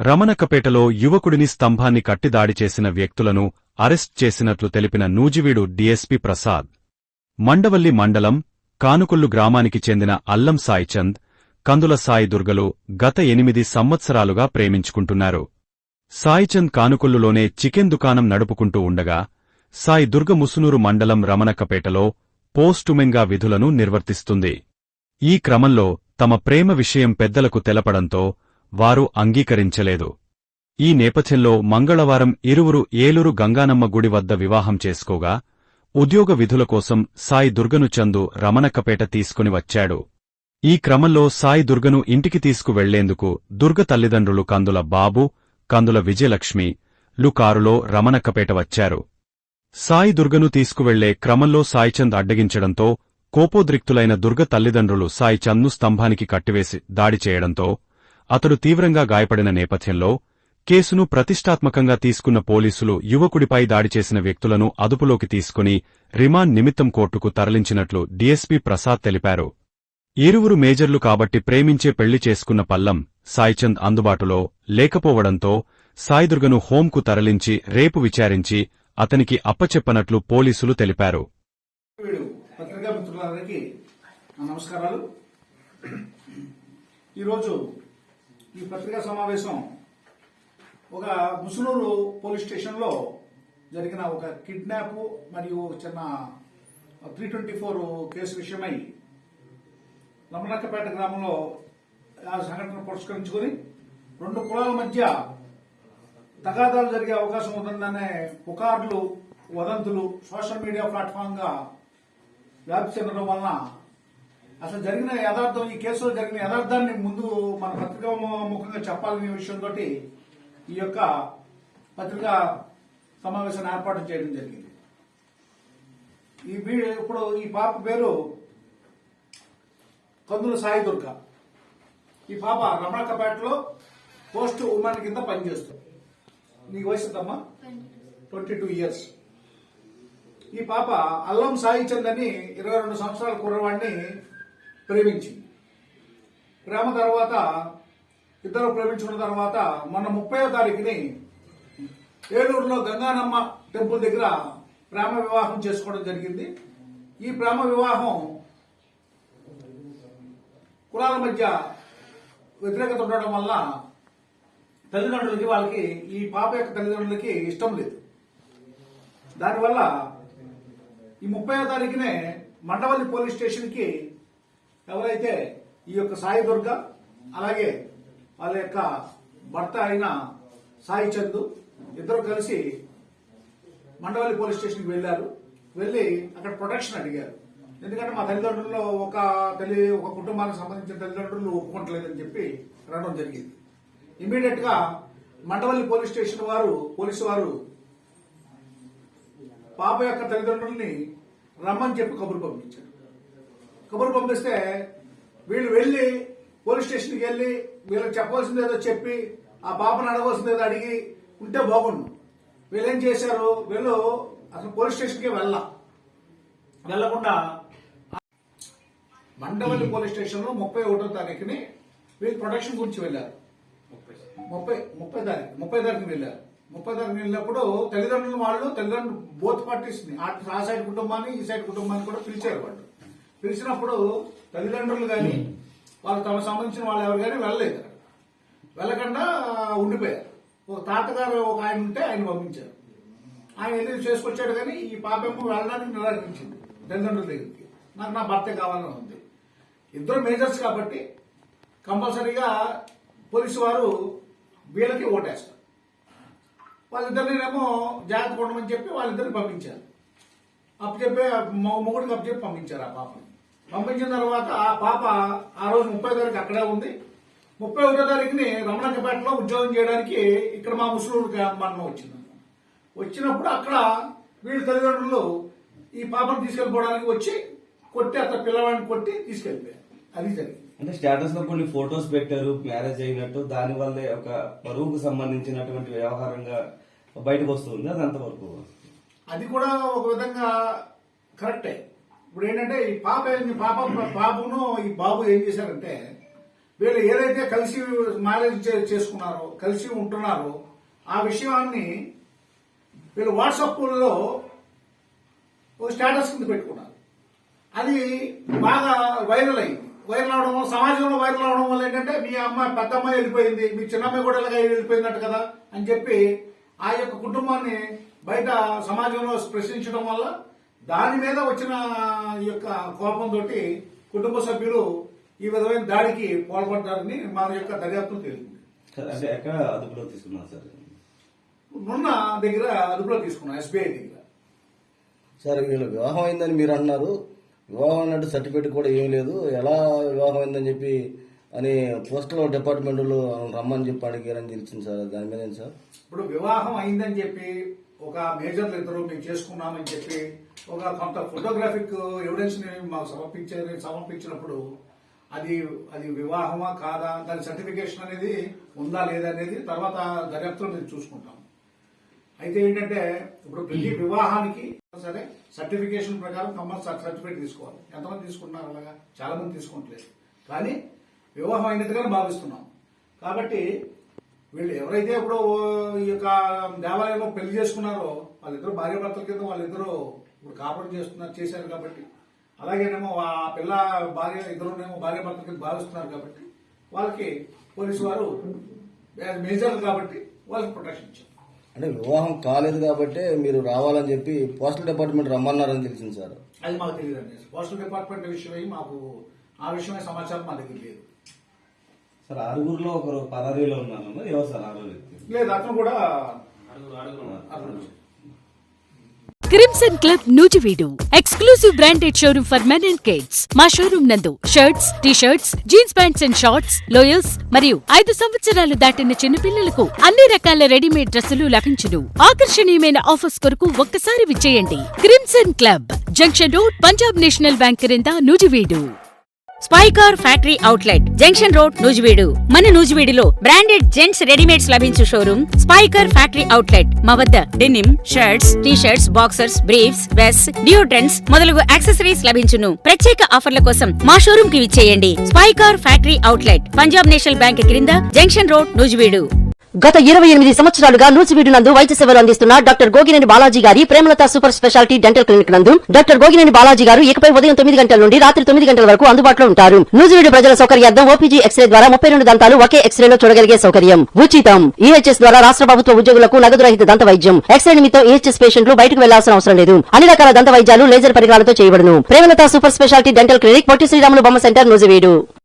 రమణకపేటలో యువకుడిని స్తంభాన్ని కట్టి దాడి చేసిన వ్యక్తులను అరెస్ట్ చేసినట్లు తెలిపిన నూజివీడు డీఎస్పీ ప్రసాద్. మండవల్లి మండలం కానుకొల్లు గ్రామానికి చెందిన అల్లం సాయిచంద్, కందుల సాయి దుర్గలు గత 8 సంవత్సరాలుగా ప్రేమించుకుంటున్నారు. సాయిచంద్ కానుకొల్లులోనే చికెన్ దుకాణం నడుపుకుంటూ ఉండగా, సాయి దుర్గ ముసునూరు మండలం రమణకపేటలో పోస్టుమెన్గా విధులను నిర్వర్తిస్తుంది. ఈ క్రమంలో తమ ప్రేమ విషయం పెద్దలకు తెలపడంతో వారు అంగీకరించలేదు. ఈ నేపథ్యంలో మంగళవారం ఇరువురు ఏలూరు గంగానమ్మ గుడి వద్ద వివాహం చేసుకోగా, ఉద్యోగ విధుల కోసం సాయి దుర్గను చందు రమణకపేట తీసుకుని వచ్చాడు. ఈ క్రమంలో సాయి దుర్గను ఇంటికి తీసుకువెళ్లేందుకు దుర్గ తల్లిదండ్రులు కందుల బాబు, కందుల విజయలక్ష్మి లు కారులో రమణకపేట వచ్చారు. సాయి దుర్గను తీసుకువెళ్లే క్రమంలో సాయిచంద్ అడ్డగించడంతో కోపోద్రిక్తులైన దుర్గ తల్లిదండ్రులు సాయిచంద్ను స్తంభానికి కట్టివేసి దాడి చేయడంతో అతడు తీవ్రంగా గాయపడిన నేపథ్యంలో కేసును ప్రతిష్టాత్మకంగా తీసుకున్న పోలీసులు యువకుడిపై దాడి చేసిన వ్యక్తులను అదుపులోకి తీసుకుని రిమాండ్ నిమిత్తం కోర్టుకు తరలించినట్లు డీఎస్పీ ప్రసాద్ తెలిపారు. ఇరువురు మేజర్లు కాబట్టి ప్రేమించే పెళ్లి చేసుకున్న పల్లం సాయిచంద్ అందుబాటులో లేకపోవడంతో సాయిదుర్గను హోంకు తరలించి రేపు విచారించి అతనికి అప్పచెప్పనట్లు పోలీసులు తెలిపారు. నమస్కారాలు. ఈరోజు ఈ పత్రికా సమావేశం ఒక ముసునూరు పోలీస్ స్టేషన్లో జరిగిన ఒక కిడ్నాప్ మరియు చిన్న 324 కేసు విషయమై రమణకపేట గ్రామంలో ఆ సంఘటన పురస్కరించుకుని 2 కులాల మధ్య తగాదాలు జరిగే అవకాశం ఉందనే పుకార్లు, వదంతులు సోషల్ మీడియా ప్లాట్ఫామ్ గా వ్యాప్తి చెందడం వలన అసలు జరిగిన యథార్థం, ఈ కేసులో జరిగిన యథార్థాన్ని ముందు మన పత్రికా ముఖంగా చెప్పాలనే విషయంతో ఈ యొక్క పత్రికా సమావేశాన్ని ఏర్పాటు చేయడం జరిగింది. ఇప్పుడు ఈ పాప పేరు కందుల సాయి దుర్గ. ఈ పాప రమణకపేటలో పోస్ట్ ఉమెన్ కింద పనిచేస్తుంది. నీకు వయసు ఎంతమ్మా? 22 ఇయర్స్. ఈ పాప అల్లం సాయిచంద్ అని 22 సంవత్సరాల కుర్రవాడిని ప్రేమించింది. ప్రేమ తర్వాత ఇద్దరు ప్రేమించుకున్న తర్వాత మొన్న 30వ తారీఖుని ఏలూరులో గంగానమ్మ టెంపుల్ దగ్గర ప్రేమ వివాహం చేసుకోవడం జరిగింది. ఈ ప్రేమ వివాహం కులాల మధ్య వ్యతిరేకత ఉండడం వల్ల తల్లిదండ్రులకి వాళ్ళకి ఈ పాప యొక్క తల్లిదండ్రులకి ఇష్టం లేదు. దానివల్ల ఈ 30వ తారీఖునే మండవల్లి పోలీస్ స్టేషన్ కి ఎవరైతే ఈ యొక్క సాయి దుర్గ అలాగే వాళ్ళ యొక్క భర్త అయిన సాయి చందు ఇద్దరు కలిసి మండవల్లి పోలీస్ స్టేషన్కి వెళ్లారు. వెళ్లి అక్కడ ప్రొటెక్షన్ అడిగారు. ఎందుకంటే మా తల్లిదండ్రుల్లో ఒక కుటుంబానికి సంబంధించిన తల్లిదండ్రులు ఒప్పుకోవట్లేదని చెప్పి రావడం జరిగింది. ఇమీడియట్ గా మండవల్లి పోలీస్ స్టేషన్ పోలీసు వారు పాప యొక్క తల్లిదండ్రుల్ని రమ్మని చెప్పి కబురు పంపించారు. కబురు పంపిస్తే వీళ్ళు వెళ్లి పోలీస్ స్టేషన్కి వెళ్లి వీళ్ళకి చెప్పవలసిందేదో చెప్పి ఆ పాపను అడగవలసిందేదో అడిగి ఉంటే బాగుండు. వీళ్ళేం చేశారు, వీళ్ళు అసలు పోలీస్ స్టేషన్కి వెళ్లకుండా మండవల్లి పోలీస్ స్టేషన్ లో 31వ తారీఖుని వీళ్ళు ప్రొటెక్షన్ గురించి వెళ్లారు. 30 తారీఖుని వెళ్లారు. 30 తారీఖుని వెళ్ళినప్పుడు తల్లిదండ్రులు బోత్ పార్టీస్ ని ఆ సైడ్ కుటుంబాన్ని ఈ సైడ్ కుటుంబాన్ని కూడా పిలిచారు. వాళ్ళు పిలిచినప్పుడు తల్లిదండ్రులు గాని వాళ్ళు తమకు సంబంధించిన వాళ్ళు ఎవరు కానీ వెళ్ళలేదు. వెళ్ళకుండా ఉండిపోయారు. ఒక తాతగారు ఒక ఆయన ఉంటే ఆయన పంపించారు. ఆయన ఎదురు చేసుకొచ్చాడు కానీ ఈ పాపేమో వెళ్ళడానికి నిరాకరించింది తల్లిదండ్రుల దగ్గరికి. నాకు నా భర్తే కావాలని ఉంది. ఇద్దరు మేజర్స్ కాబట్టి కంపల్సరీగా పోలీసు వారు వీళ్ళకి ఓటేస్తారు. వాళ్ళిద్దరినేమో జాగ్రత్త ఉండమని చెప్పి వాళ్ళిద్దరిని పంపించారు. అప్పచెప్పి మొగుడికి అప్పచెప్పి పంపించారు. ఆ పాపని పంపించిన తర్వాత ఆ పాప ఆ రోజు 30వ తారీఖు అక్కడే ఉంది. 31వ తారీఖుని రమణకపేటలో ఉద్యోగం చేయడానికి ఇక్కడ మా ముసునూరు గ్రామం వచ్చింది. వచ్చినప్పుడు అక్కడ వీళ్ళ తల్లిదండ్రులు ఈ పాపను తీసుకెళ్లిపోవడానికి వచ్చి కొట్టి అక్కడ పిల్లవాడిని కొట్టి తీసుకెళ్లిపోయారు. అది జరిగింది. అంటే స్టేటస్ లో కొన్ని ఫొటోస్ పెట్టారు మ్యారేజ్ అయినట్టు, దాని వల్లే ఒక పరువుకు సంబంధించినటువంటి వ్యవహారంగా బయటకు వస్తుంది. అది అంతవరకు అది కూడా ఒక విధంగా కరెక్టే. ఇప్పుడు ఏంటంటే ఈ పాపను ఈ బాబు ఏం చేశారంటే వీళ్ళు ఏదైతే కలిసి మ్యారేజ్ చేసుకున్నారో, కలిసి ఉంటున్నారో ఆ విషయాన్ని వీళ్ళు వాట్సాప్లో ఒక స్టేటస్ కింద పెట్టుకున్నారు. అది బాగా వైరల్ అయింది. వైరల్ అవడం వల్ల, సమాజంలో వైరల్ అవడం వల్ల ఏంటంటే మీ అమ్మాయి, పెద్ద అమ్మాయి వెళ్ళిపోయింది, మీ చిన్న అమ్మాయి కూడా ఇలాగ వెళ్ళిపోయిందట కదా అని చెప్పి ఆ యొక్క కుటుంబాన్ని బయట సమాజంలో ప్రశ్నించడం వల్ల దాని మీద వచ్చిన ఈ యొక్క కోపంతో కుటుంబ సభ్యులు ఈ విధమైన దాడికి పాల్పడ్డారని మా యొక్క దర్యాప్తు తేలింది. అంటే ఎక్కడ అదుపులో తీసుకున్నారు సార్? నున్న దగ్గర అదుపులో తీసుకున్నాం, ఎస్బీఐ దగ్గర. సార్ వీళ్ళు వివాహం అయిందని మీరు అన్నారు, వివాహం అన్నట్టు సర్టిఫికేట్ కూడా ఏం లేదు, ఎలా వివాహం అయిందని చెప్పి అని పోస్టల్ డిపార్ట్మెంట్లో రమ్మని చెప్పి అడిగారని తెలిసింది సార్. దాని మీద ఏంటి సార్? ఇప్పుడు వివాహం అయిందని చెప్పి ఒక మేజర్లు ఇద్దరు మేము చేసుకున్నామని చెప్పి ఒక కొంత ఫోటోగ్రాఫిక్ ఎవిడెన్స్ ని మాకు సమర్పించినప్పుడు అది వివాహమా కాదా, దాని సర్టిఫికేషన్ అనేది ఉందా లేదా అనేది తర్వాత దర్యాప్తులో మేము చూసుకుంటాం. అయితే ఏంటంటే ఇప్పుడు ప్రతి వివాహానికి సరే సర్టిఫికేషన్ ప్రకారం కంపల్సరీ సర్టిఫికేట్ తీసుకోవాలి. ఎంతమంది తీసుకుంటున్నారు? అలాగా చాలా మంది తీసుకుంటలేదు. కానీ వివాహం అయినట్టుగానే భావిస్తున్నాం. కాబట్టి వీళ్ళు ఎవరైతే ఇప్పుడు ఈ యొక్క దేవాలయంలో పెళ్లి చేసుకున్నారో వాళ్ళిద్దరు భార్య భర్తల కింద వాళ్ళిద్దరూ ఇప్పుడు కాపురం చేశారు కాబట్టి, అలాగేనేమో ఆ పిల్ల భార్య ఇద్దరునేమో భార్య భర్తల కింద భావిస్తున్నారు కాబట్టి వాళ్ళకి పోలీసు వారు మేజర్లు కాబట్టి వాళ్ళకి ప్రొటెక్షన్ ఇచ్చారు. అంటే వివాహం కాలేదు కాబట్టి మీరు రావాలని చెప్పి పోస్టల్ డిపార్ట్మెంట్ రమ్మన్నారని తెలిసింది సార్. అది మాకు తెలియదండి. పోస్టల్ డిపార్ట్మెంట్ విషయమై మాకు ఆ విషయమై సమాచారం మా దగ్గర లేదు సార్. ఆరుగురులో ఒకరు పరారీలో ఉన్నారు, ఎవరు సార్ ఆరో వ్యక్తి? లేదు, అతను కూడా crimson club Nuzvid exclusive branded showroom for men and kids. మా షోరూమ్ నందు shirts, t shirts, jeans pants and shorts, lowers మరియు 5 సంవత్సరాలు దాటిన చిన్నపిల్లలకు అన్ని రకాల రెడీమేడ్ డ్రెస్సులు లభించును. ఆకర్షణీయమైన ఆఫర్స్ కొరకు ఒక్కసారి విచ్చేయండి. Crimson Club, junction road, Punjab National Bank క్రింద, Nuzvid. Spykar factory outlet, junction road, Nuzvid. మన నూజివీడులో బ్రాండెడ్ జెంట్స్ రెడీమేడ్స్ లభించు షోరూమ్ స్పైకార్ ఫ్యాక్టరీ అవుట్లెట్. మా వద్ద denim, shirts, t-shirts, boxers, briefs, vest, deodorants మొదలగు యాక్సెసరీస్ లభించును. ప్రత్యేక ఆఫర్ల కోసం మా షోరూమ్ కి విచ్చేయండి. Spykar factory outlet, Punjab National Bank క్రింద, జంక్షన్ రోడ్, నూజివీడు. గత 28 సంవత్సరాలుగా నూజివీడు నందు వైద్య సేవలు అందిస్తున్న డాక్టర్ గోగినేని బాలాజీ గారి Premalatha super speciality dental clinic నందు డాక్టర్ గోగినేని బాలాజీ గారు ఇకపై ఉదయం 9 గంటల నుండి రాత్రి 9 గంటల వరకు అందుబాటులో ఉంటారు. నూజివీడు ప్రజల సౌకర్యార్థం ఓపీజీ ఎక్స్రే ద్వారా 32 దంతాలు ఒకే ఎక్స్రేలో చూడగలిగే సౌకర్యం ఉచితం. ఈహెచ్ఎస్ ద్వారా రాష్ట్ర ప్రభుత్వ ఉద్యోగులకు నగదు రహిత దంత వైద్యం. ఎక్స్రే నిమిత్తం ఈహెచ్ఎస్ పేషెంట్లు బయటకు వెళ్లాల్సిన అవసరం లేదు. అన్ని రకాల దంత వైద్యాలు లేజర్ పరికరాలతో చేయబడును. Premalatha super speciality dental clinic, Potti Sriramulu బొమ్మ సెంటర్, నూజివీడు.